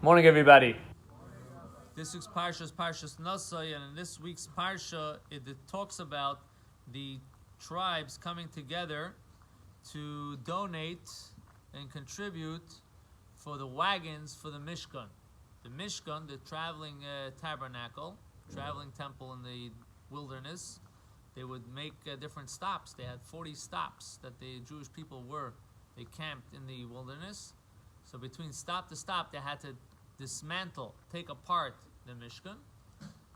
Morning, everybody. This week's parsha is Parshas Naso, and in this week's parsha, it talks about the tribes coming together to donate and contribute for the wagons for the Mishkan. The Mishkan, the traveling tabernacle, traveling temple in the wilderness, they would make different stops. They had 40 stops that the Jewish people they camped in the wilderness. So between stop to stop, they had to dismantle, take apart the Mishkan,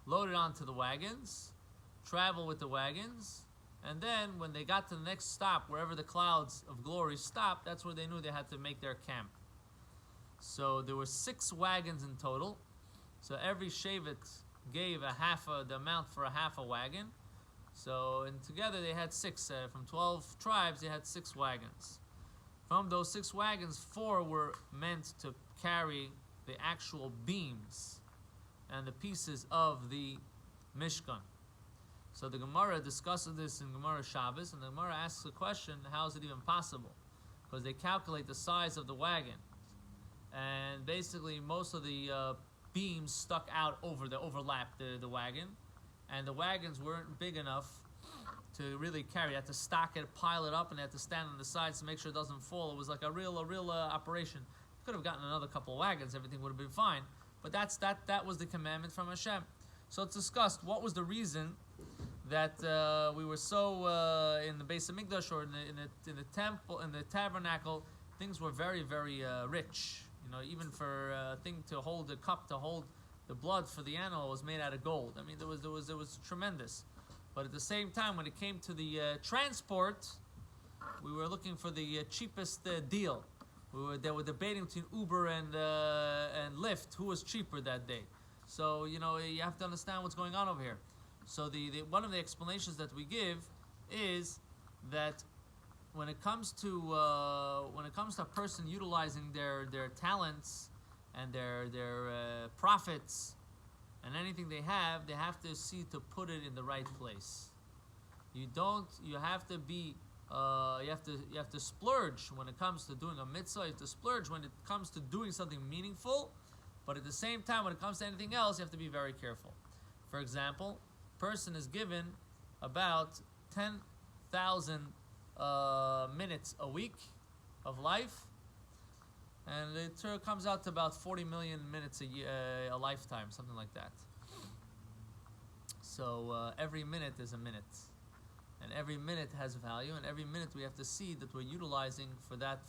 load it onto the wagons, travel with the wagons, and then when they got to the next stop, wherever the clouds of glory stopped, that's where they knew they had to make their camp. So there were 6 wagons in total. So every shevet gave the amount for a half a wagon. So and together they had 6. From 12 tribes, they had 6 wagons. From those 6 wagons, 4 were meant to carry the actual beams and the pieces of the Mishkan. So the Gemara discusses this in Gemara Shabbos, and the Gemara asks the question, how is it even possible? Because they calculate the size of the wagon, and basically most of the beams stuck out overlapped the wagon, and the wagons weren't big enough to really carry. They had to stack it, pile it up, and they had to stand on the sides to make sure it doesn't fall. It was like a real operation. Could have gotten another couple of wagons, everything would have been fine. But that was the commandment from Hashem. So it's discussed what was the reason that we were so in the Beis Hamikdash or in the temple, in the tabernacle, things were very, very rich. You know, even for a thing to hold the cup, to hold the blood for the animal was made out of gold. I mean, there was tremendous. But at the same time, when it came to the transport, we were looking for the cheapest deal. They were debating between Uber and Lyft, who was cheaper that day. So you have to understand what's going on over here. So the one of the explanations that we give is that when it comes to a person utilizing their talents and their profits and anything they have to see to put it in the right place. You have to be you have to splurge when it comes to doing a mitzvah. You have to splurge when it comes to doing something meaningful, but at the same time, when it comes to anything else, you have to be very careful. For example, a person is given about 10,000 minutes a week of life, and it comes out to about 40 million minutes a lifetime, something like that. So every minute is a minute. And every minute has value, and every minute we have to see that we're utilizing for that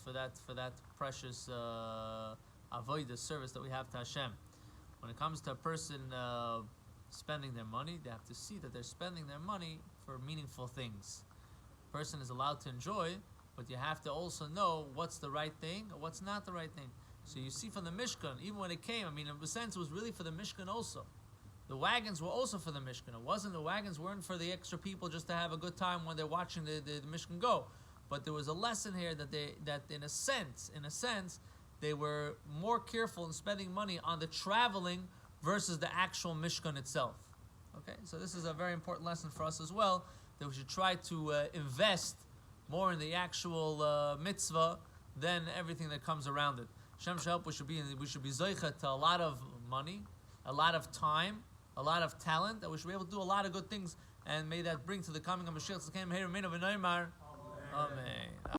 precious avodah service that we have to Hashem. When it comes to a person spending their money, they have to see that they're spending their money for meaningful things. A person is allowed to enjoy, but you have to also know what's the right thing or what's not the right thing. So you see from the Mishkan, even when it came, I mean, in a sense, it was really for the Mishkan also. The wagons were also for the Mishkan. The wagons weren't for the extra people just to have a good time when they're watching the Mishkan go. But there was a lesson here that in a sense, they were more careful in spending money on the traveling versus the actual Mishkan itself. Okay, so this is a very important lesson for us as well, that we should try to invest more in the actual mitzvah than everything that comes around it. Hashem should help. We should be zoicha to a lot of money, a lot of time, a lot of talent, that we should be able to do a lot of good things, and may that bring to the coming of Mashiach. Amen.